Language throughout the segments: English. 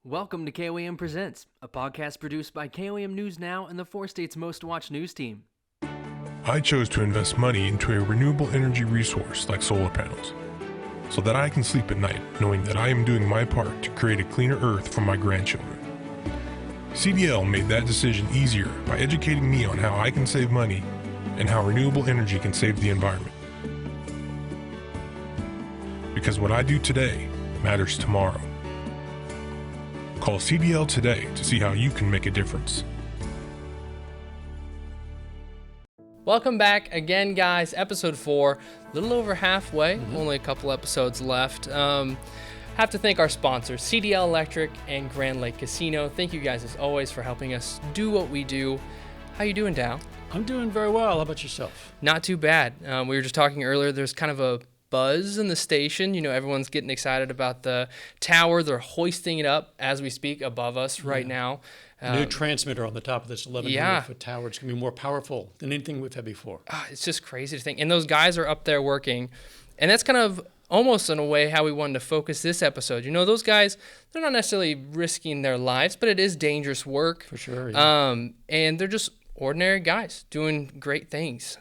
Welcome to koam-presents, a podcast produced by KOAM News Now and the 4 states' most watched news team. I chose to invest money into a renewable energy resource like solar panels, so that I can sleep at night knowing that I am doing my part to create a cleaner earth for my grandchildren. CDL made that decision easier by educating me on how I can save money and how renewable energy can save the environment. Because what I do today matters tomorrow. Call CDL today to see how you can make a difference. Welcome back again, guys. Episode 4, a little over halfway, only a couple episodes left. Have to thank our sponsors, CDL Electric and Grand Lake Casino. Thank you guys, as always, for helping us do what we do. How you doing, Dow? I'm doing very well. How about yourself? Not too bad. We were just talking earlier, there's kind of a buzz in the station. You know, everyone's getting excited about the tower. They're hoisting it up as we speak above us right now. New transmitter on the top of this 1,100-foot tower. It's going to be more powerful than anything we've had before. It's just crazy to think. And those guys are up there working. And that's kind of almost in a way how we wanted to focus this episode. You know, those guys, they're not necessarily risking their lives, but it is dangerous work. For sure. Yeah. And they're just ordinary guys doing great things.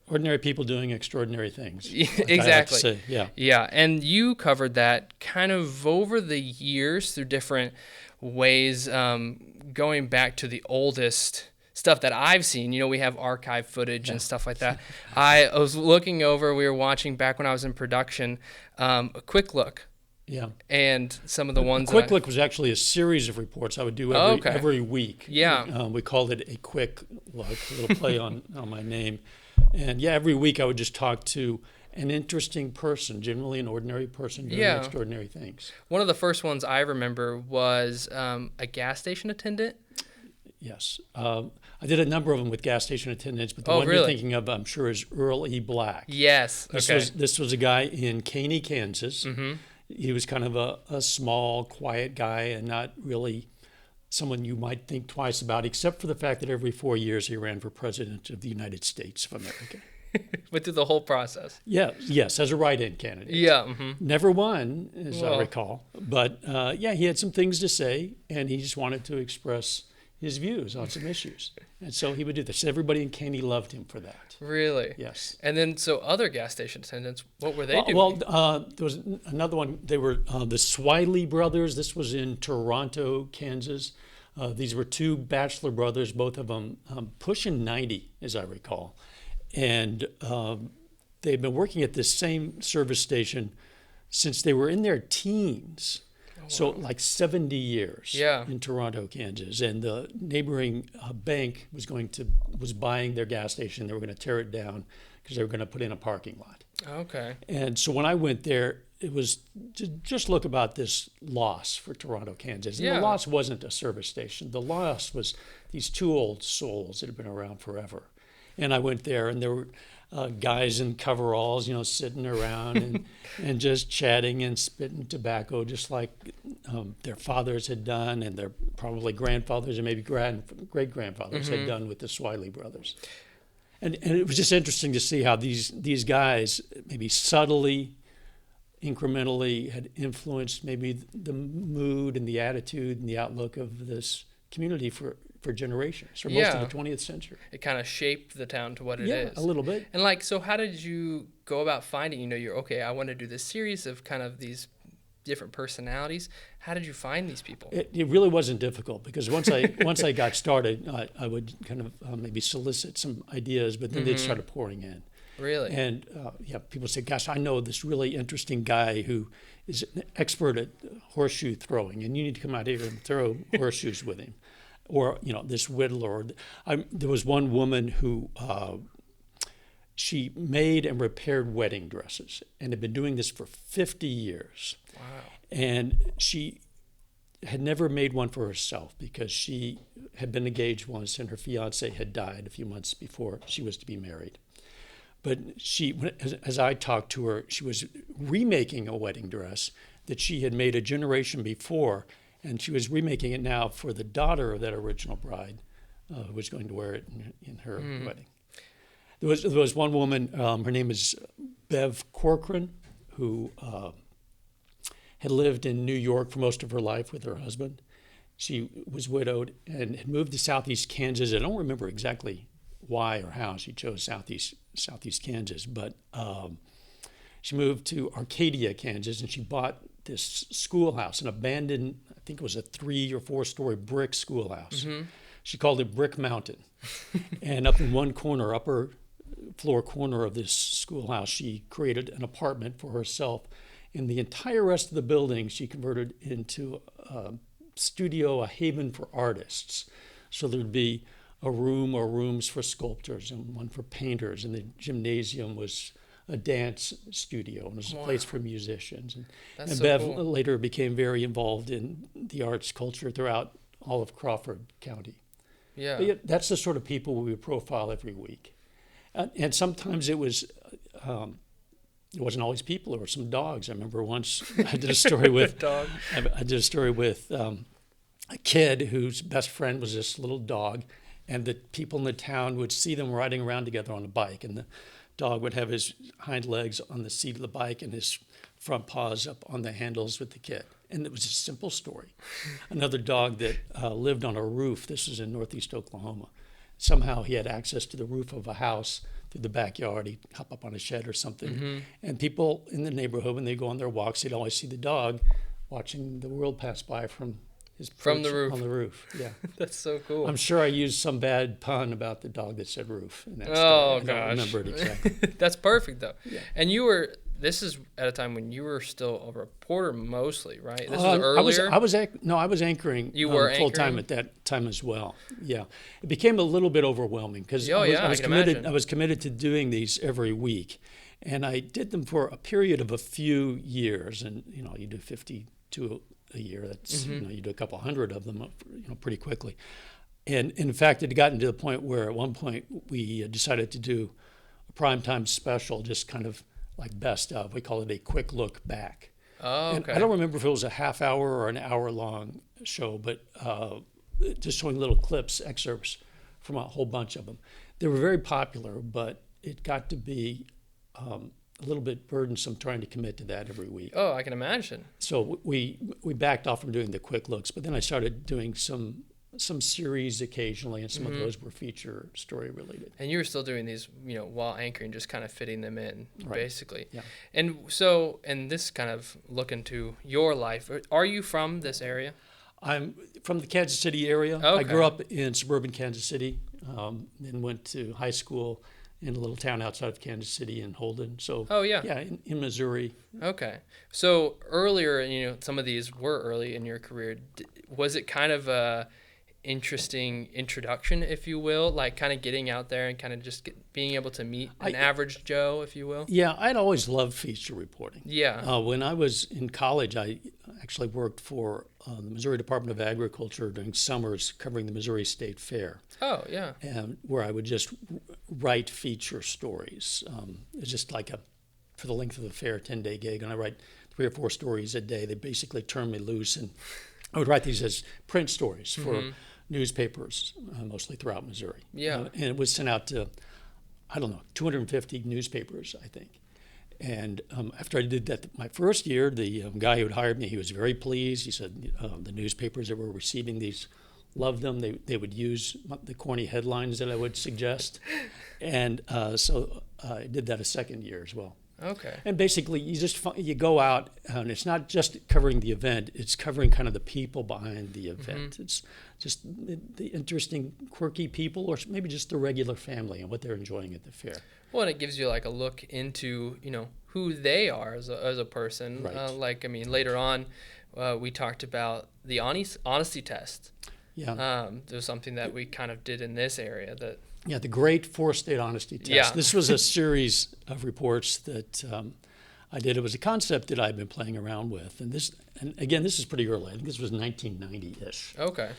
Ordinary people doing extraordinary things. Exactly. I like to say. Yeah. And you covered that kind of over the years through different ways, going back to the oldest stuff that I've seen. You know, we have archive footage and stuff like that. I was looking over, we were watching back when I was in production, a quick look. Yeah. And some of the ones Quick Look was actually a series of reports I would do every week. Yeah. We called it a Quick Look, a little play on my name. And every week I would just talk to an interesting person, generally an ordinary person doing extraordinary things. One of the first ones I remember was a gas station attendant. Yes. I did a number of them with gas station attendants, but the one you're thinking of, I'm sure, is Earl E. Black. Yes. This was a guy in Caney, Kansas. Mm-hmm. He was kind of a small, quiet guy and not really someone you might think twice about, except for the fact that every 4 years he ran for president of the United States of America. Went through the whole process. Yes, as a write-in candidate. Yeah. Mm-hmm. Never won, as I recall. But he had some things to say, and he just wanted to express his views on some issues. And so he would do this. Everybody in Caney loved him for that. Really? Yes. And then, so other gas station attendants, what were they doing? Well, there was another one. They were the Swiley Brothers. This was in Toronto, Kansas. These were two bachelor brothers, both of them pushing 90, as I recall. And they've been working at this same service station since they were in their teens. So like 70 years in Toronto, Kansas. And the neighboring bank was buying their gas station. They were going to tear it down because they were going to put in a parking lot. Okay. And so when I went there, it was just look about this loss for Toronto, Kansas. And the loss wasn't a service station. The loss was these two old souls that had been around forever. And I went there, and there were guys in coveralls, sitting around and just chatting and spitting tobacco, just like their fathers had done, and their probably grandfathers and maybe great-grandfathers had done with the Swiley Brothers. And it was just interesting to see how these guys, maybe subtly, incrementally, had influenced maybe the mood and the attitude and the outlook of this community for generations, for most of the 20th century. It kind of shaped the town to what it is. Yeah, a little bit. And so how did you go about finding, I want to do this series of kind of these different personalities. How did you find these people? It really wasn't difficult, because once I got started, I would kind of maybe solicit some ideas, but then they'd started pouring in. Really? And people say, gosh, I know this really interesting guy who is an expert at horseshoe throwing, and you need to come out here and throw horseshoes with him. Or, this whittler. There was one woman who she made and repaired wedding dresses and had been doing this for 50 years. Wow. And she had never made one for herself because she had been engaged once and her fiance had died a few months before she was to be married. But as I talked to her, she was remaking a wedding dress that she had made a generation before, and she was remaking it now for the daughter of that original bride who was going to wear it in her wedding. There was one woman, her name is Bev Corcoran, who had lived in New York for most of her life with her husband. She was widowed and had moved to Southeast Kansas. I don't remember exactly why or how she chose Southeast Kansas, but she moved to Arcadia, Kansas, and she bought this schoolhouse, an abandoned, I think it was a 3 or 4 story brick schoolhouse. Mm-hmm. She called it Brick Mountain. And up in one corner, upper floor corner of this schoolhouse, she created an apartment for herself. And the entire rest of the building she converted into a studio, a haven for artists. So there'd be a room or rooms for sculptors and one for painters. And the gymnasium was a dance studio and it was a place for musicians. And so Bev cool. later became very involved in the arts culture throughout all of Crawford County. Yeah. But yet, that's the sort of people we would profile every week. And sometimes it wasn't always people. There were some dogs. I remember once I did a story with Dog. I did a story with a kid whose best friend was this little dog, and the people in the town would see them riding around together on a bike, and the dog would have his hind legs on the seat of the bike and his front paws up on the handles with the kid. And it was a simple story. Another dog that lived on a roof. This was in northeast Oklahoma. Somehow he had access to the roof of a house through the backyard. He'd hop up on a shed or something. Mm-hmm. And people in the neighborhood, when they go on their walks, they'd always see the dog watching the world pass by from his From the perch roof. on the roof. Yeah. That's so cool. I'm sure I used some bad pun about the dog that said roof in that story. Oh, I don't gosh. remember it exactly. That's perfect, though. Yeah. And this is at a time when you were still a reporter mostly, right? This was I earlier? I was anchoring You were full time anchoring? at that time as well. Yeah. It became a little bit overwhelming because Oh, yeah, I can imagine. I was committed to doing these every week. And I did them for a period of a few years. And, you do 52 a year. That's, Mm-hmm. you do a couple hundred of them, pretty quickly. And in fact, it had gotten to the point where at one point we decided to do a primetime special, just kind of like best of. We call it a quick look back. Oh, And okay. I don't remember if it was a half hour or an hour long show, but just showing little clips, excerpts from a whole bunch of them. They were very popular, but it got to be a little bit burdensome trying to commit to that every week. Oh, I can imagine. So we backed off from doing the quick looks, but then I started doing some series occasionally, and some of those were feature story related. And you were still doing these, while anchoring, just kind of fitting them in, Right. basically. Yeah. And so, and this kind of look into your life. Are you from this area? I'm from the Kansas City area. I Okay. grew up in suburban Kansas City, and went to high school in a little town outside of Kansas City in Holden. So, Oh, yeah. yeah, in Missouri. Okay. So earlier, some of these were early in your career. Was it kind of a interesting introduction, if you will, like kind of getting out there and kind of just being able to meet an average Joe, if you will? Yeah, I'd always loved feature reporting. Yeah. When I was in college, I actually worked for the Missouri Department of Agriculture during summers covering the Missouri State Fair, Oh, yeah. and where I would just write feature stories. It's just like for the length of the fair, 10-day gig, and I write 3 or 4 stories a day. They basically turned me loose, and I would write these as print stories for newspapers, mostly throughout Missouri. Yeah. And it was sent out to, 250 newspapers, I think. And after I did that my first year, the guy who had hired me, he was very pleased. He said the newspapers that were receiving these loved them. They would use the corny headlines that I would suggest. And so I did that a second year as well. Okay. And basically, you go out, and it's not just covering the event; it's covering kind of the people behind the event. It's just the interesting, quirky people, or maybe just the regular family and what they're enjoying at the fair. Well, and it gives you like a look into, who they are as a person. Right. Later on, we talked about the honesty test. Yeah, There's something that we kind of did in this area that. yeah, the Great 4-State Honesty Test. Yeah. This was a series of reports that I did. It was a concept that I've been playing around with, and again, this is pretty early. I think this was 1990-ish. Okay.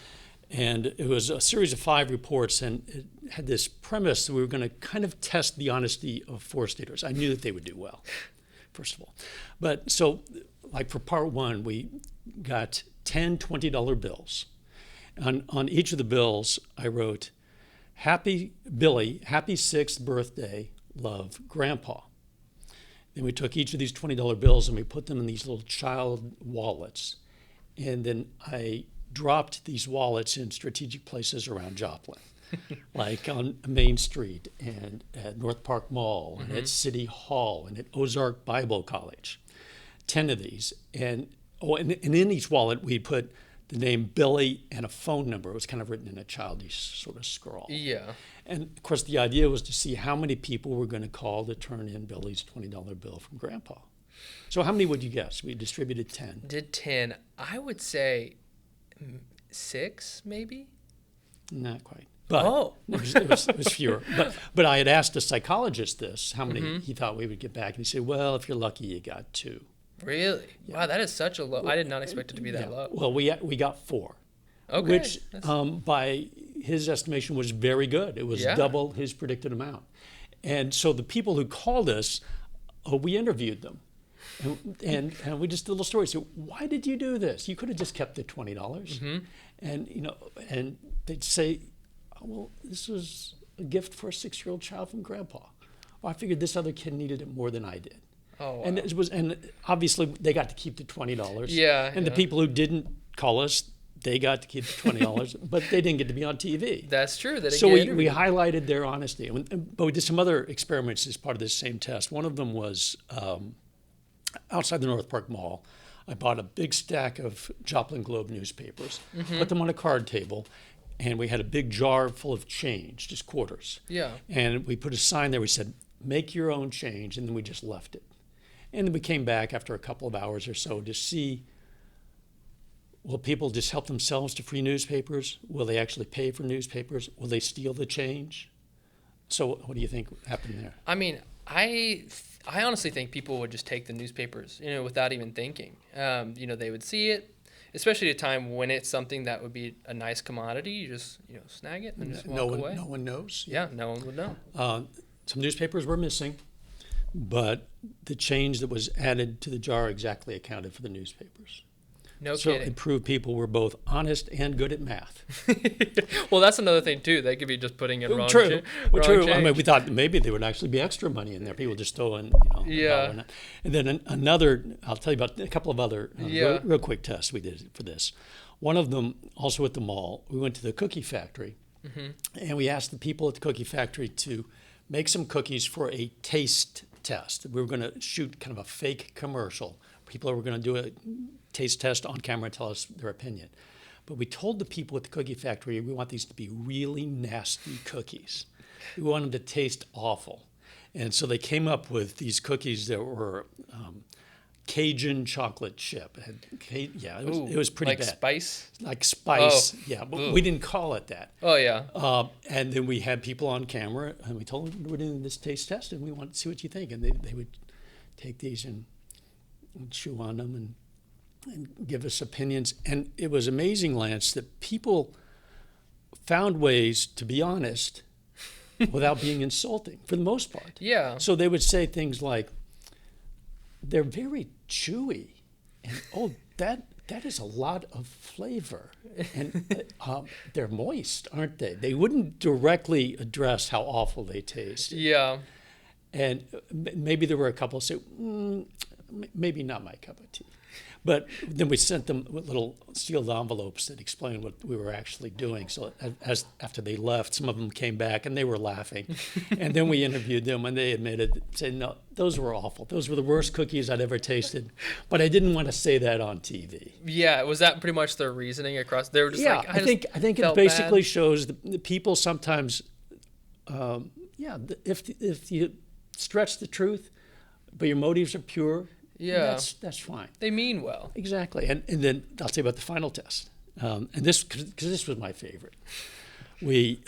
And it was a series of 5 reports, and it had this premise that we were going to kind of test the honesty of 4-staters. I knew that they would do well, first of all. But so, like for part 1, we got 10 $20 bills. On each of the bills, I wrote, "Happy Billy, happy 6th birthday, love, Grandpa." Then we took each of these $20 bills and we put them in these little child wallets. And then I dropped these wallets in strategic places around Joplin, like on Main Street and at North Park Mall and at City Hall and at Ozark Bible College. 10 of these. And in each wallet we put the name Billy and a phone number. It was kind of written in a childish sort of scrawl. Yeah. And of course the idea was to see how many people were going to call to turn in Billy's $20 bill from Grandpa. So how many would you guess? We distributed 10. Did 10. I would say 6, maybe? Not quite. But Oh. it was fewer. But I had asked a psychologist this, how many he thought we would get back. And he said, well, if you're lucky, you got 2. Really? Yeah. Wow, that is such a low. I did not expect it to be that low. Well, we got 4. Okay. Which, by his estimation, was very good. It was double his predicted amount. And so the people who called us, we interviewed them. And we just did a little story. So why did you do this? You could have just kept the $20. And they'd say, oh, well, this was a gift for a 6-year-old child from Grandpa. Well, I figured this other kid needed it more than I did. Oh, wow. And obviously they got to keep the $20. Yeah. And the people who didn't call us, they got to keep the $20, but they didn't get to be on TV. That's true. So we highlighted their honesty. But we did some other experiments as part of this same test. One of them was outside the North Park Mall. I bought a big stack of Joplin Globe newspapers, put them on a card table, and we had a big jar full of change, just quarters. Yeah. And we put a sign there. We said, make your own change, and then we just left it. And then we came back after a couple of hours or so to see, will people just help themselves to free newspapers? Will they actually pay for newspapers? Will they steal the change? So what do you think happened there? I mean, I honestly think people would just take the newspapers, without even thinking. They would see it, especially at a time when it's something that would be a nice commodity. You just, snag it and just walk away. No one knows. Yeah, no one would know. Some newspapers were missing, but the change that was added to the jar exactly accounted for the newspapers. No So kidding. it proved people were both honest and good at math. Well, that's another thing too. They could be just putting in wrong. True. Wrong True. I change. mean, we thought maybe there would actually be extra money in there. People just throw in, Yeah. And then another, I'll tell you about a couple of other real quick tests we did for this. One of them, also at the mall, we went to the cookie factory, and we asked the people at the cookie factory to make some cookies for a taste test. We were going to shoot kind of a fake commercial. People were going to do a taste test on camera and tell us their opinion. But we told the people at the cookie factory we want these to be really nasty cookies. We want them to taste awful. And so they came up with these cookies that were Cajun chocolate chip. It was pretty like bad. Spice? Like spice, Oh. yeah. But Ooh. we didn't call it that. Oh, yeah. And then we had people on camera, and we told them we're doing this taste test, and we want to see what you think. And they would take these and chew on them and give us opinions. And it was amazing, Lance, that people found ways to be honest without being insulting, for the most part. Yeah. So they would say things like, they're very chewy, and that is a lot of flavor. And they're moist, aren't they? They wouldn't directly address how awful they taste. Yeah. And maybe there were a couple who say, maybe not my cup of tea. But then we sent them little sealed envelopes that explained what we were actually doing. So after they left, some of them came back and they were laughing. And then we interviewed them and they admitted, said, no, those were awful. Those were the worst cookies I'd ever tasted. But I didn't want to say that on TV. Yeah. Was that pretty much their reasoning across? They were just like, I think it felt basically bad. shows the people sometimes, if you stretch the truth, but your motives are pure, Yeah. that's fine. They mean well. Exactly. And then I'll tell you about the final test. And this, because this was my favorite. It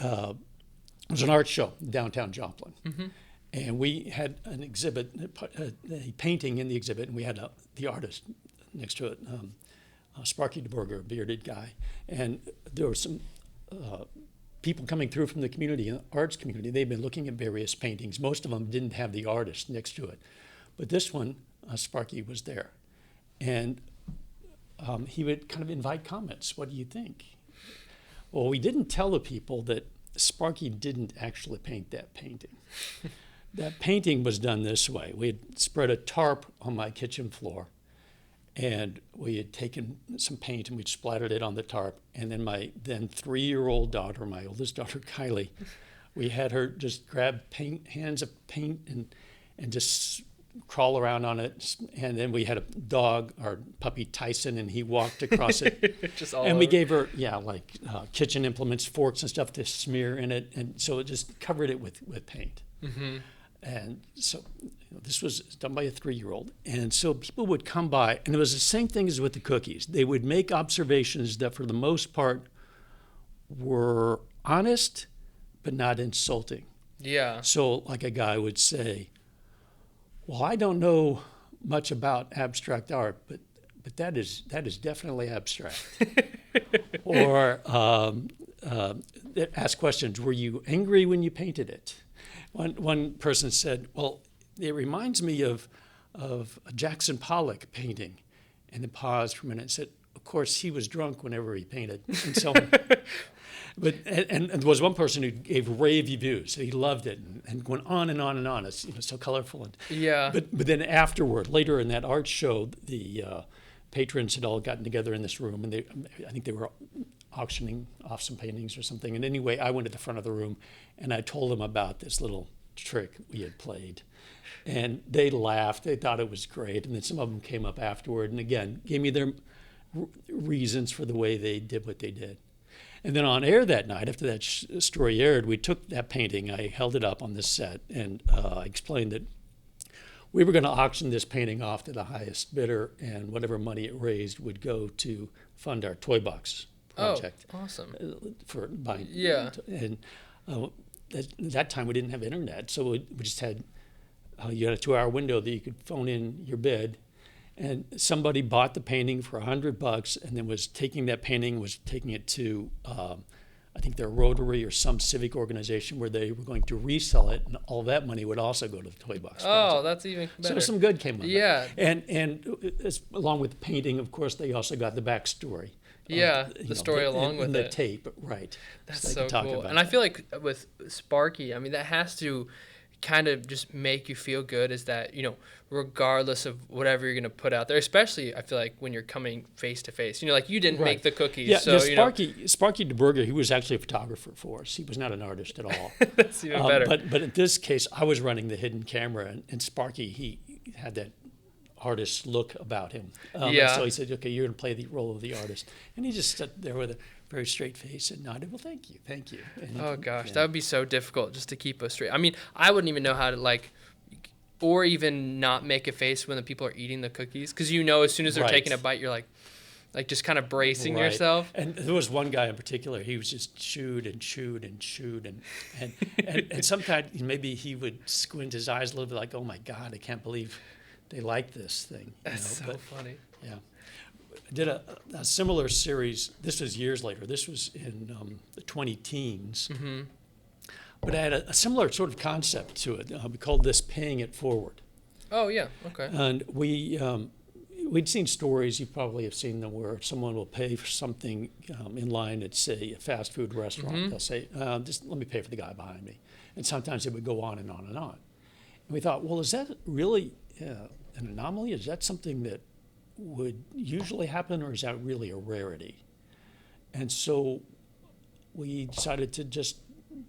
was an art show in downtown Joplin. And we had an exhibit, a painting in the exhibit, and we had the artist next to it, Sparky DeBurger, a bearded guy. And there were some people coming through from the community, the arts community. They'd been looking at various paintings. Most of them didn't have the artist next to it. But this one, Sparky was there. And he would kind of invite comments. What do you think? Well, we didn't tell the people that Sparky didn't actually paint that painting. That painting was done this way. We had spread a tarp on my kitchen floor, and we had taken some paint and we'd splattered it on the tarp. And then my then 3-year-old daughter, my oldest daughter, Kylie, we had her just grab hands of paint and just crawl around on it. And then we had a dog, our puppy Tyson, and he walked across it. Just all and we over. gave her, kitchen implements, forks and stuff to smear in it. And so it just covered it with paint. Mm-hmm. And so this was done by a 3-year-old. And so people would come by, and it was the same thing as with the cookies. They would make observations that for the most part were honest, but not insulting. Yeah. So like a guy would say, well, I don't know much about abstract art, but that is definitely abstract. Or ask questions, were you angry when you painted it? One person said, well, it reminds me of a Jackson Pollock painting. And then paused for a minute and said, of course, he was drunk whenever he painted, and so on. But and there was one person who gave rave reviews. He loved it and went on and on and on. It's so colorful. And, Yeah. But then afterward, later in that art show, the patrons had all gotten together in this room, and I think they were auctioning off some paintings or something. And anyway, I went to the front of the room, and I told them about this little trick we had played. And they laughed. They thought it was great. And then some of them came up afterward and, again, gave me their reasons for the way they did what they did. And then on air that night, after that story aired, we took that painting. I held it up on this set, and I explained that we were going to auction this painting off to the highest bidder, and whatever money it raised would go to fund our toy box project. Oh, awesome. For buying. Yeah. And at that time, we didn't have internet, so we just had you had a 2-hour window that you could phone in your bid. And somebody bought the painting for $100 and then was taking it to, I think their Rotary or some civic organization where they were going to resell it, and all that money would also go to the toy box. Oh, that's even better. So some good came of Yeah. it. And along with the painting, of course, they also got the backstory. Yeah, the story along with the it. tape, right. That's So so they could talk cool. about And I that. feel like with Sparky, I mean, that has to kind of just make you feel good, is that, regardless of whatever you're going to put out there, especially I feel like when you're coming face to face, like you didn't Right. make the cookies. Yeah, so, Sparky DeBurger, he was actually a photographer for us. He was not an artist at all. that's even better. But in this case, I was running the hidden camera, and Sparky, he had that artist look about him. And Yeah. so he said, okay, you're going to play the role of the artist. And he just sat there with a very straight face and nodded, well, thank you. And Oh gosh, yeah. that would be so difficult just to keep us straight. I mean, I wouldn't even know how to or even not make a face when the people are eating the cookies, because as soon as they're Right. taking a bite, you're like just kind of bracing Right. yourself. And there was one guy in particular, he was just chewed and chewed and chewed. And sometimes maybe he would squint his eyes a little bit like, oh my God, I can't believe they like this thing. That's so But, funny. yeah. I did a similar series. This was years later. This was in the 20-teens. Mm-hmm. But I had a similar sort of concept to it. We called this paying it forward. Oh yeah, okay. And we'd seen stories, you probably have seen them, where someone will pay for something in line at, say, a fast food restaurant. Mm-hmm. They'll say, just let me pay for the guy behind me. And sometimes it would go on and on and on. And we thought, well, is that really an anomaly? Is that something that would usually happen, or is that really a rarity? And so we decided to just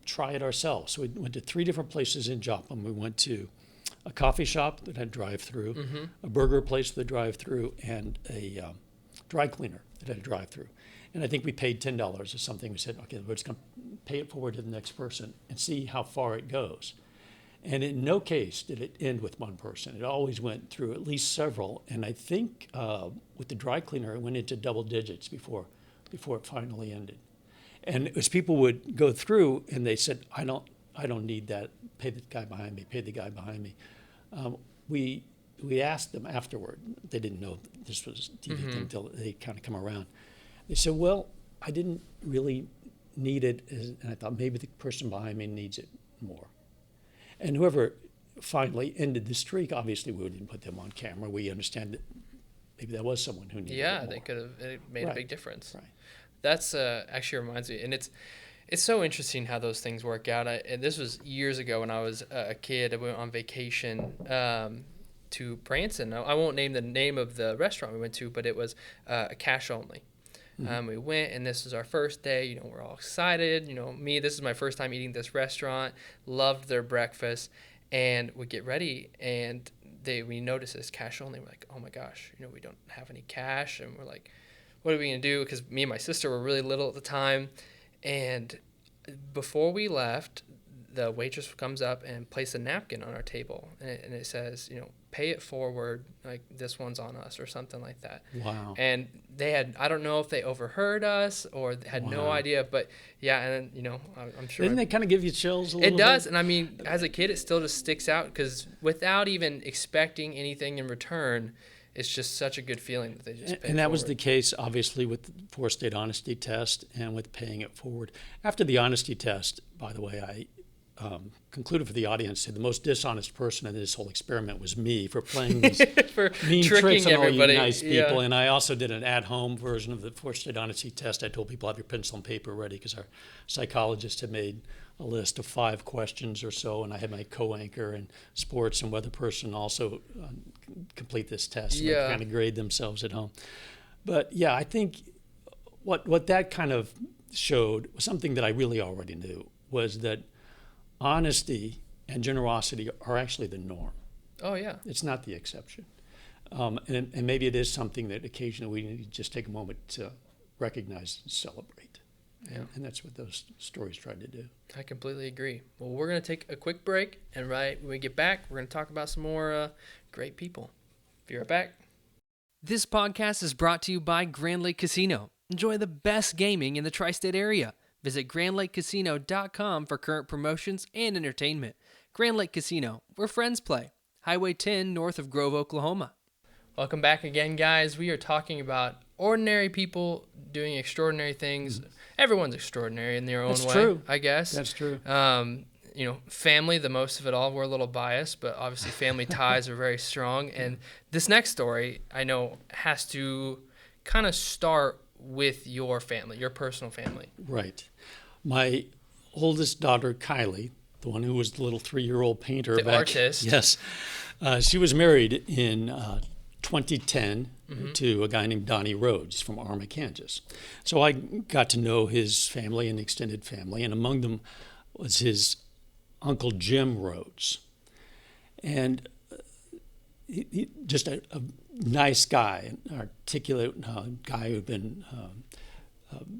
try it ourselves. So we went to 3 different places in Joplin. We went to a coffee shop that had drive-through, Mm-hmm. a burger place with a drive-through, and a dry cleaner that had a drive-through. And I think we paid $10 or something. We said, okay, we're just going to pay it forward to the next person and see how far it goes. And in no case did it end with one person. It always went through at least several. And I think with the dry cleaner, it went into double digits before it finally ended. And as people would go through and they said, I don't need that. Pay the guy behind me. Pay the guy behind me. We asked them afterward. They didn't know this was a TV thing until they kind of come around. They said, well, I didn't really need it, and I thought maybe the person behind me needs it more. And whoever finally ended the streak, obviously we didn't put them on camera. We understand that maybe that was someone who needed it Yeah, more. they could have. It made a Right. big difference. Right. That's actually reminds me, and It's so interesting how those things work out. And this was years ago when I was a kid. I went on vacation to Branson. I won't name the name of the restaurant we went to, but it was cash only. We went, and this was our first day. You know, we're all excited. You know, this is my first time eating this restaurant. Loved their breakfast, and we get ready, and we notice it's cash only. We're like, oh my gosh, you know, we don't have any cash, and we're like, what are we gonna do? Because me and my sister were really little at the time, and before we left, the waitress comes up and places a napkin on our table, and it says, you know, pay it forward, like this one's on us or something like that. Wow. And they had, I don't know if they overheard us or had no idea, but yeah, and you know, I'm sure. Didn't they kind of give you chills a little bit? It does, and I mean, as a kid, it still just sticks out because without even expecting anything in return, it's just such a good feeling that they just pay And that forward. was the case, obviously, with the four-state honesty test and with paying it forward. After the honesty test, by the way, I concluded for the audience that the most dishonest person in this whole experiment was me for playing these For mean tricking tricks on all you everybody. nice people. Yeah. And I also did an at-home version of the four-state honesty test. I told people have your pencil and paper ready because our psychologist had made a list of 5 questions or so, and I had my co-anchor and sports and weather person also complete this test and Yeah. kind of grade themselves at home. But yeah, I think what that kind of showed was something that I really already knew, was that honesty and generosity are actually the norm. Oh yeah. It's not the exception. And maybe it is something that occasionally we need to just take a moment to recognize and celebrate. Yeah. And that's what those stories tried to do. I completely agree. Well, we're going to take a quick break, and right when we get back, we're going to talk about some more great people. Be right back. This podcast is brought to you by Grand Lake Casino. Enjoy the best gaming in the tri-state area. Visit grandlakecasino.com for current promotions and entertainment. Grand Lake Casino, where friends play. Highway 10 north of Grove, Oklahoma. Welcome back again, guys. We are talking about ordinary people doing extraordinary things. Everyone's extraordinary in their own That's way, true. I guess. That's true. You know, family, the most of it all. We're a little biased, but obviously family ties are very strong. And this next story, I know, has to kind of start with your family, your personal family. Right. My oldest daughter, Kylie, the one who was the little 3-year-old painter. The artist. Yes. She was married in 2010 to a guy named Donnie Rhodes from Arma, Kansas. So I got to know his family and extended family, and among them was his Uncle Jim Rhodes. And he just a nice guy, an articulate guy who'd been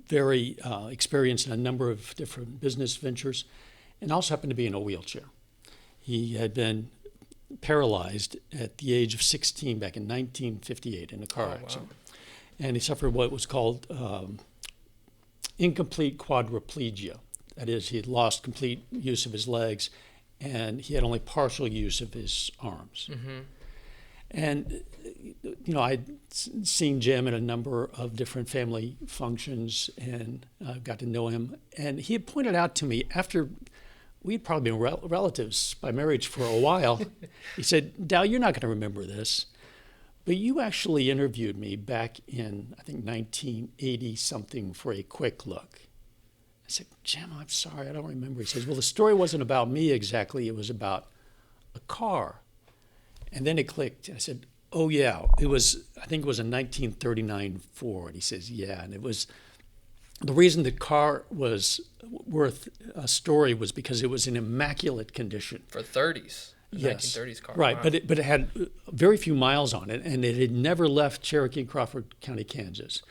very experienced in a number of different business ventures, and also happened to be in a wheelchair. He had been paralyzed at the age of 16 back in 1958 in a car accident. And he suffered what was called incomplete quadriplegia. That is, he had lost complete use of his legs, and he had only partial use of his arms. And, you know, I'd seen Jim at a number of different family functions and got to know him. And he had pointed out to me, after we'd probably been relatives by marriage for a while, he said, "Dal, you're not going to remember this, but you actually interviewed me back in, I think, 1980-something for a quick look." I said, "Jim, I'm sorry, I don't remember." He says, "Well, the story wasn't about me exactly. It was about a car." And then it clicked. I said, "Oh, yeah, it was, I think it was a 1939 Ford." He says, "Yeah." And it was, the reason the car was worth a story was because it was in immaculate condition. For 30s. The Yes. 1930s car. Right, Wow. but it had very few miles on it, and it had never left Cherokee and Crawford County, Kansas.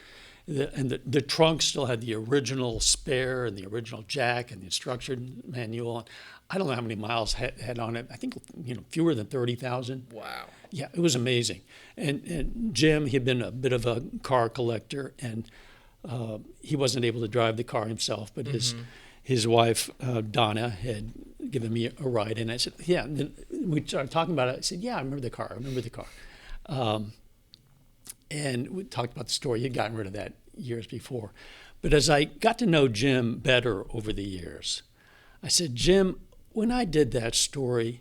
The trunk still had the original spare and the original jack and the instruction manual. And I don't know how many miles had on it. I think, you know, fewer than 30,000. Wow. Yeah, it was amazing. And Jim, he'd been a bit of a car collector, and he wasn't able to drive the car himself, but his wife, Donna, had given me a ride. And I said, yeah. And then we started talking about it. I said, "Yeah, I remember the car. And we talked about the story. He'd gotten rid of that years before. But as I got to know Jim better over the years, I said, "Jim, when I did that story,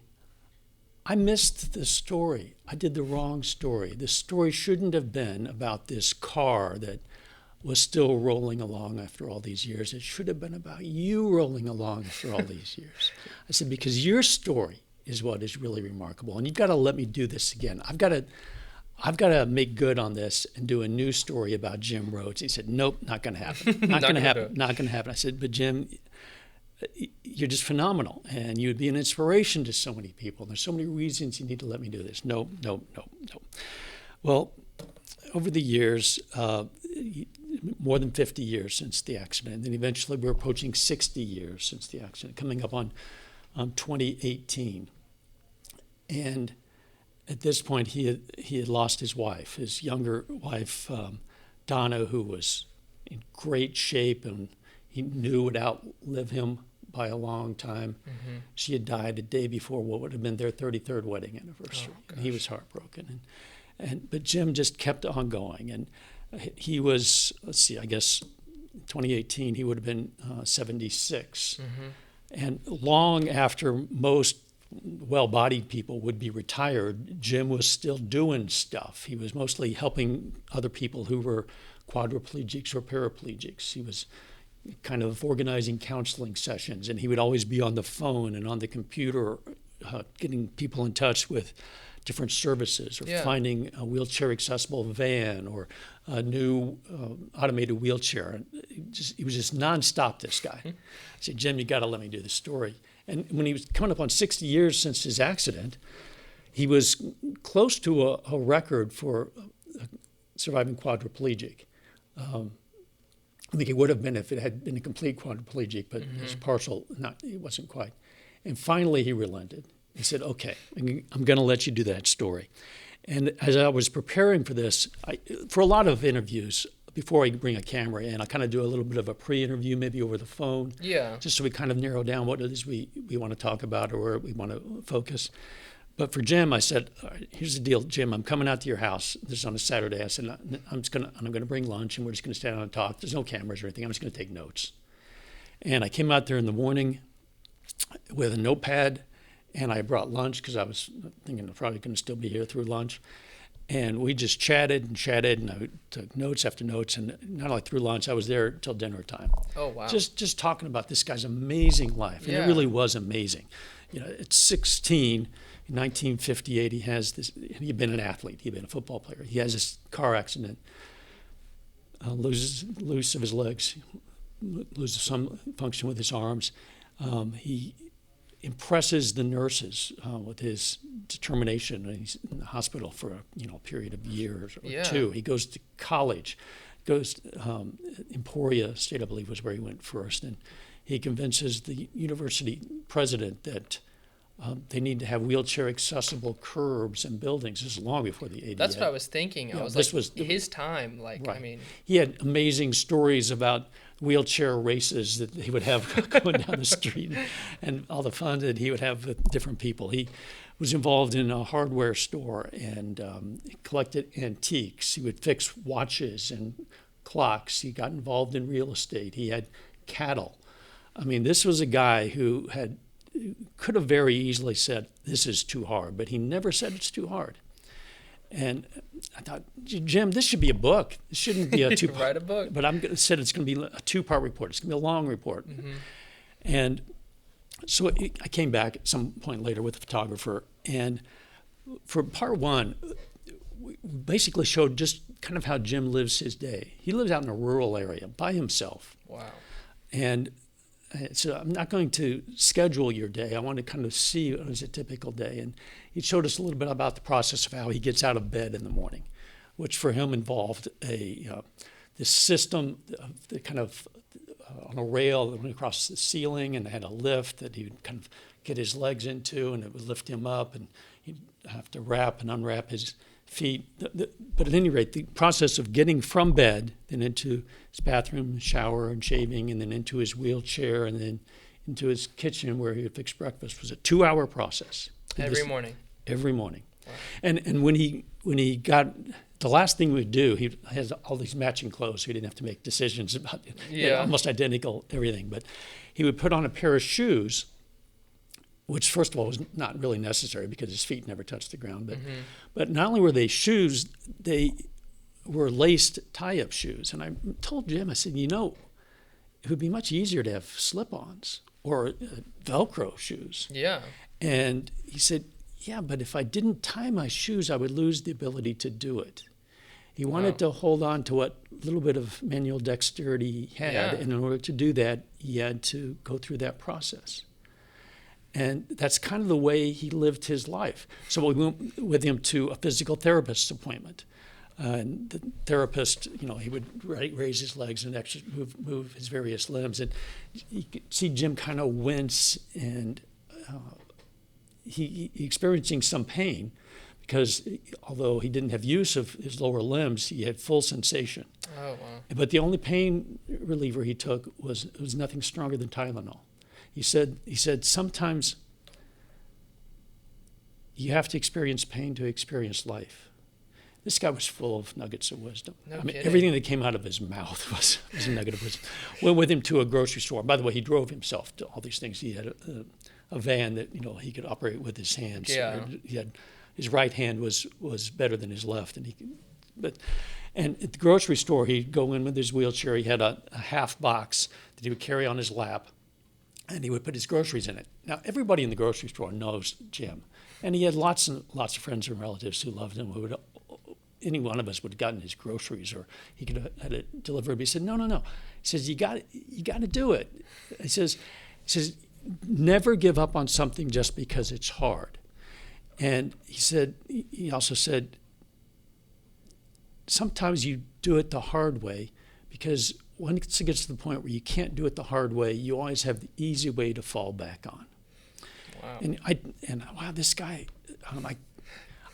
I missed the story. I did the wrong story. The story shouldn't have been about this car that was still rolling along after all these years. It should have been about you rolling along after all these years. I said, because your story is what is really remarkable. And you've got to let me do this again. I've got to make good on this and do a new story about Jim Rhodes. He said, nope, not going to happen. Not going to happen. Not going to happen. I said, but Jim, you're just phenomenal. And you would be an inspiration to so many people. There's so many reasons you need to let me do this. Nope. Well, over the years, more than 50 years since the accident, and eventually we're approaching 60 years since the accident, coming up on 2018. And at this point, he had lost his wife, his younger wife, Donna, who was in great shape and he knew would outlive him by a long time. Mm-hmm. She had died a day before what would have been their 33rd wedding anniversary. And he was heartbroken. But Jim just kept on going. And he was, I guess 2018, he would have been 76. Mm-hmm. And long after most well-bodied people would be retired, Jim was still doing stuff. He was mostly helping other people who were quadriplegics or paraplegics. He was kind of organizing counseling sessions, and he would always be on the phone and on the computer getting people in touch with different services or finding a wheelchair-accessible van or a new automated wheelchair. He was just nonstop, this guy. I said, Jim, you got to let me do the story. And when he was coming up on 60 years since his accident, he was close to a record for surviving quadriplegic. I think he would have been if it had been a complete quadriplegic, but it was partial, it wasn't quite. And finally he relented. He said, okay, I'm going to let you do that story. And as I was preparing for this, for a lot of interviews, before I bring a camera in, I kind of do a little bit of a pre-interview, maybe over the phone, just so we kind of narrow down what it is we want to talk about or where we want to focus. But for Jim, I said, all right, here's the deal, Jim, I'm coming out to your house. This is on a Saturday. I said, I'm going to bring lunch, and we're just going to stand down and talk. There's no cameras or anything. I'm just going to take notes. And I came out there in the morning with a notepad, and I brought lunch because I was thinking I'm probably going to still be here through lunch. And we just chatted, and I took notes after notes. And not only through lunch, I was there till dinner time. Oh, wow. Just talking about this guy's amazing life. And it really was amazing. You know, at 16, in 1958, he'd been an athlete. He'd been a football player. He has this car accident, loses of his legs, loses some function with his arms. He impresses the nurses with his determination. He's in the hospital for a period of years or two. He goes to college, Emporia State, I believe, was where he went first, and he convinces the university president that they need to have wheelchair-accessible curbs and buildings. This is long before the ADA. That's what I was thinking. This was his time. Right. He had amazing stories about wheelchair races that he would have going down the street and all the fun that he would have with different people. He was involved in a hardware store and collected antiques. He would fix watches and clocks. He got involved in real estate. He had cattle. I mean, this was a guy who could have very easily said, this is too hard, but he never said it's too hard. And I thought, Jim, this should be a book. This shouldn't be a two-part. Write a book. But said it's going to be a two-part report. It's going to be a long report. Mm-hmm. And so I came back at some point later with a photographer, and for part one, we basically showed just kind of how Jim lives his day. He lives out in a rural area by himself. Wow. And so I'm not going to schedule your day. I want to kind of see what is a typical day. And he showed us a little bit about the process of how he gets out of bed in the morning, which for him involved this system that kind of on a rail that went across the ceiling, and had a lift that he would kind of get his legs into, and it would lift him up, and he'd have to wrap and unwrap his feet. But at any rate, the process of getting from bed, then into his bathroom, shower and shaving, and then into his wheelchair, and then into his kitchen where he would fix breakfast was a 2-hour process. Every morning? Every morning. Wow. And when he got, the last thing we'd do, he has all these matching clothes, so he didn't have to make decisions about almost identical everything. But he would put on a pair of shoes, which first of all was not really necessary because his feet never touched the ground. But not only were they shoes, they were laced tie-up shoes. And I told Jim, I said, it would be much easier to have slip-ons or Velcro shoes. Yeah. And he said, yeah, but if I didn't tie my shoes, I would lose the ability to do it. He wanted to hold on to what little bit of manual dexterity he had. Yeah. And in order to do that, he had to go through that process. And that's kind of the way he lived his life. So we went with him to a physical therapist's appointment. And the therapist, he would raise his legs and move his various limbs. And you could see Jim kind of wince, and he experiencing some pain, because although he didn't have use of his lower limbs, he had full sensation. Oh, wow. But the only pain reliever he took was nothing stronger than Tylenol. He said sometimes you have to experience pain to experience life. This guy was full of nuggets of wisdom. No I mean, kidding. everything that came out of his mouth was a nugget of wisdom. Went with him to a grocery store. By the way, he drove himself to all these things. He had a van that he could operate with his hands. Yeah. He had his right hand was better than his left, and and at the grocery store, he'd go in with his wheelchair. He had a half box that he would carry on his lap, and he would put his groceries in it. Now, everybody in the grocery store knows Jim, and he had lots and lots of friends and relatives who loved him. Any one of us would have gotten his groceries, or he could have had it delivered. But he said, no. He says, you got to do it. He says, never give up on something just because it's hard. And he also said, sometimes you do it the hard way, because once it gets to the point where you can't do it the hard way, you always have the easy way to fall back on. Wow. And wow, this guy,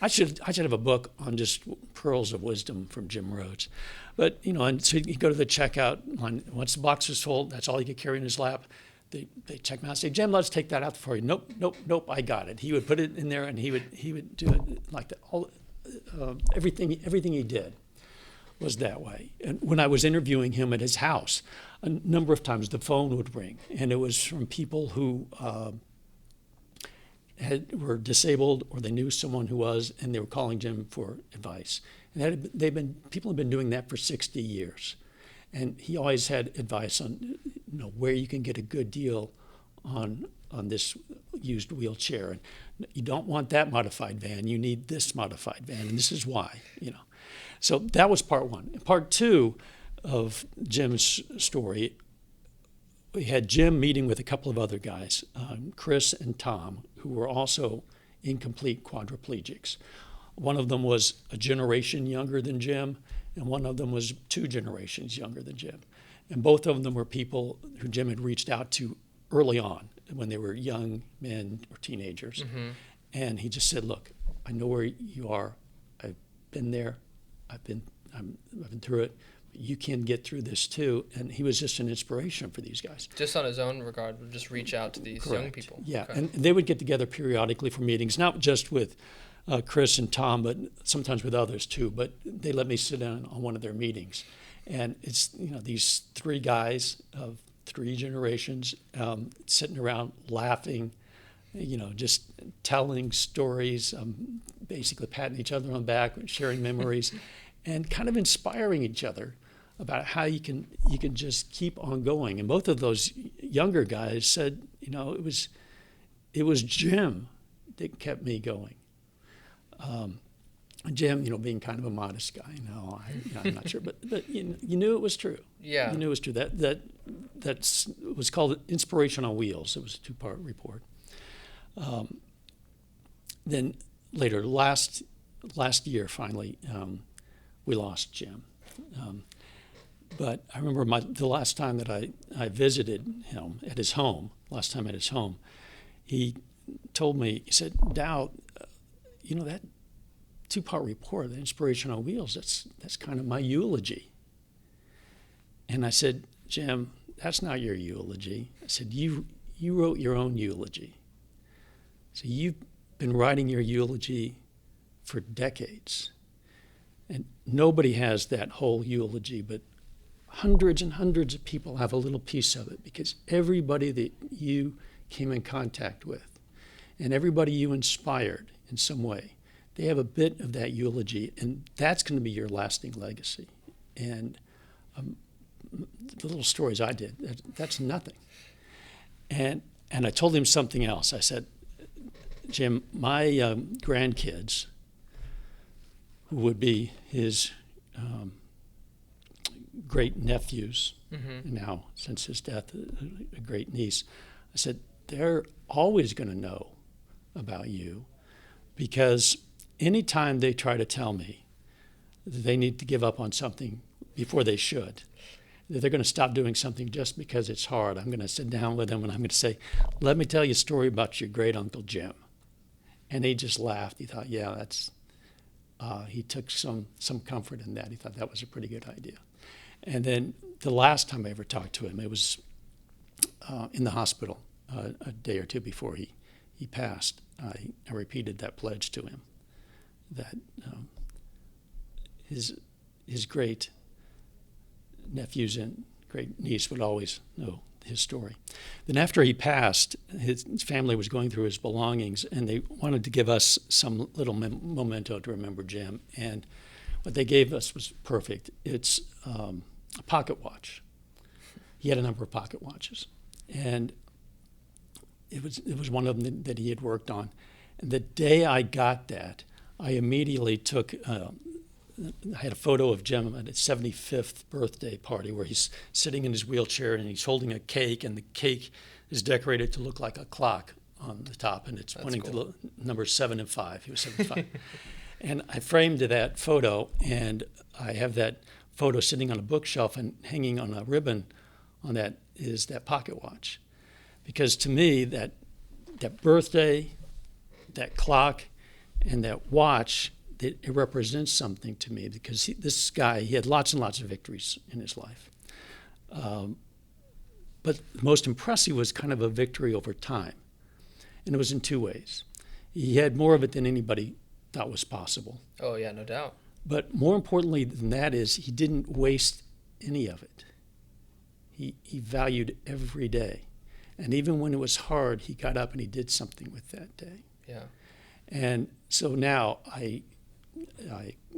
I should have a book on just pearls of wisdom from Jim Rhodes. But, and so you go to the checkout line. Once the box was full, that's all he could carry in his lap. They check him out and say, Jim, let's take that out for you. Nope, I got it. He would put it in there, and he would do it like that. Everything he did was that way. And when I was interviewing him at his house, a number of times the phone would ring, and it was from people who were disabled, or they knew someone who was, and they were calling Jim for advice. And people have been doing that for 60 years. And he always had advice on where you can get a good deal on this used wheelchair. And you don't want that modified van, you need this modified van, and this is why. So that was part one. Part two of Jim's story, we had Jim meeting with a couple of other guys, Chris and Tom, who were also incomplete quadriplegics. One of them was a generation younger than Jim, and one of them was 2 generations younger than Jim. And both of them were people who Jim had reached out to early on, when they were young men or teenagers. Mm-hmm. And he just said, look, I know where you are. I've been there. I've been through it. You can get through this too. And he was just an inspiration for these guys. Just on his own regard, would just reach out to these Correct. young people. Yeah, Okay. and they would get together periodically for meetings, not just with Chris and Tom, but sometimes with others too. But they let me sit in on one of their meetings. And it's, these 3 guys of 3 generations sitting around laughing, just telling stories, basically patting each other on the back, sharing memories, and kind of inspiring each other about how you can just keep on going. And both of those younger guys said, it was Jim that kept me going. Jim, being kind of a modest guy, I'm not sure, but you knew it was true. Yeah. You knew it was true. That was called Inspiration on Wheels. It was a 2-part report. Then later, last year, finally, we lost Jim. But I remember the last time that I visited him at his home, he told me, he said, Dow, that 2-part report, the Inspiration on Wheels, that's kind of my eulogy. And I said, Jim, that's not your eulogy. I said, you wrote your own eulogy. So you've been writing your eulogy for decades. And nobody has that whole eulogy, but hundreds and hundreds of people have a little piece of it, because everybody that you came in contact with and everybody you inspired in some way, they have a bit of that eulogy, and that's going to be your lasting legacy. And the little stories I did, that's nothing. And I told him something else. I said, Jim, my grandkids, who would be his great nephews, now since his death, a great niece, I said, they're always going to know about you, because anytime they try to tell me that they need to give up on something before they should, that they're going to stop doing something just because it's hard, I'm going to sit down with them and I'm going to say, let me tell you a story about your great Uncle Jim. And he just laughed. He thought, yeah, that's, he took some comfort in that. He thought that was a pretty good idea. And then the last time I ever talked to him, it was in the hospital a day or two before he passed. I repeated that pledge to him, that his great nephews and great niece would always know his story. Then after he passed, his family was going through his belongings, and they wanted to give us some little memento to remember Jim. And what they gave us was perfect. It's a pocket watch. He had a number of pocket watches, and it was one of them that he had worked on. And the day I got that, I immediately took. I had a photo of Jim at his 75th birthday party where he's sitting in his wheelchair and he's holding a cake, and the cake is decorated to look like a clock on the top, and it's pointing to the numbers 7 and 5. He was 75. And I framed that photo, and I have that photo sitting on a bookshelf, and hanging on a ribbon on that is that pocket watch. Because to me, that birthday, that clock, and that watch, it represents something to me, because this guy, he had lots and lots of victories in his life. But the most impressive was kind of a victory over time. And it was in two ways. He had more of it than anybody thought was possible. Oh, yeah, no doubt. But more importantly than that is he didn't waste any of it. He valued every day. And even when it was hard, he got up and he did something with that day. Yeah. And so now I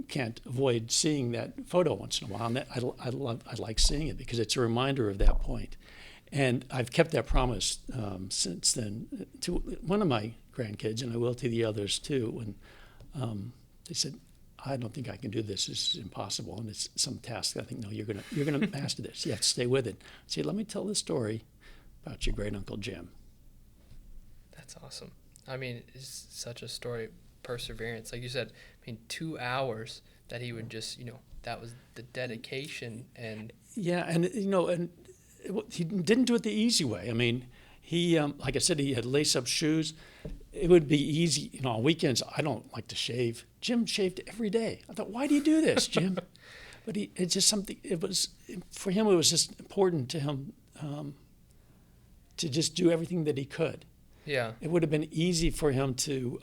can't avoid seeing that photo once in a while. And I like seeing it because it's a reminder of that point. And I've kept that promise since then to one of my grandkids, and I will to the others too. When they said, "I don't think I can do this. This is impossible, and it's some task." I think, "No, you're gonna master this. You have to stay with it." I say, "Let me tell the story about your great Uncle Jim." That's awesome. I mean, it's such a story of perseverance. Like you said, 2 hours that he would just, that was the dedication. And yeah, and he didn't do it the easy way. I mean, he, like I said, he had lace-up shoes. It would be easy, on weekends. I don't like to shave. Jim shaved every day. I thought, why do you do this, Jim? But it's just something. For him, it was just important to him to just do everything that he could. Yeah. It would have been easy for him to,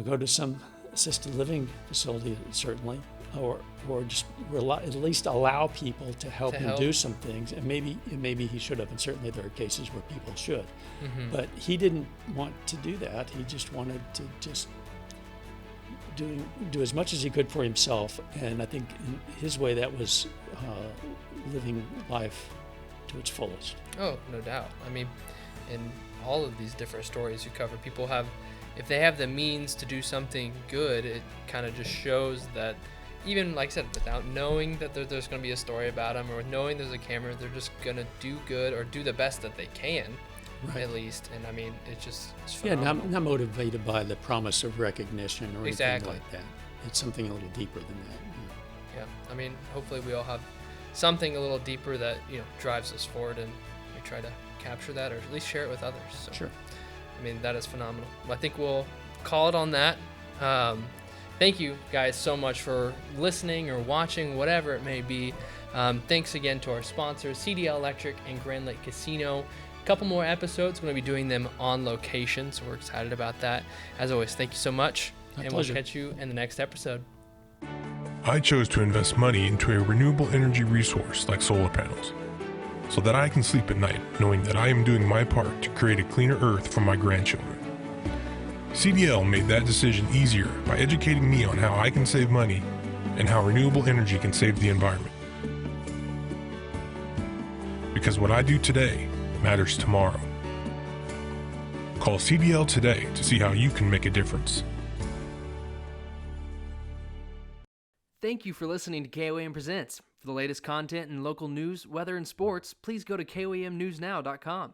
go to some assisted living facility, certainly, or just at least allow people to help him do some things. And maybe he should have, and certainly there are cases where people should. Mm-hmm. But he didn't want to do that. He just wanted to just do as much as he could for himself. And I think in his way, that was living life to its fullest. Oh, no doubt. I mean, in all of these different stories you cover, people if they have the means to do something good, it kind of just shows that, even like I said, without knowing that there's going to be a story about them, or knowing there's a camera, they're just going to do good or do the best that they can, right, at least. And I mean, it's phenomenal. Not motivated by the promise of recognition or exactly anything like that. It's something a little deeper than that. Yeah. I mean, hopefully we all have something a little deeper that drives us forward, and we try to capture that, or at least share it with others. So, sure. I mean, that is phenomenal. I think we'll call it on that. Thank you guys so much for listening or watching, whatever it may be. Thanks again to our sponsors, CDL Electric and Grand Lake Casino. A couple more episodes. We're going to be doing them on location, so we're excited about that. As always, thank you so much. My and pleasure. We'll catch you in the next episode. I chose to invest money into a renewable energy resource like solar panels, so that I can sleep at night knowing that I am doing my part to create a cleaner earth for my grandchildren. CDL made that decision easier by educating me on how I can save money and how renewable energy can save the environment. Because what I do today matters tomorrow. Call CDL today to see how you can make a difference. Thank you for listening to KOAM-presents. For the latest content and local news, weather, and sports, please go to koamnewsnow.com.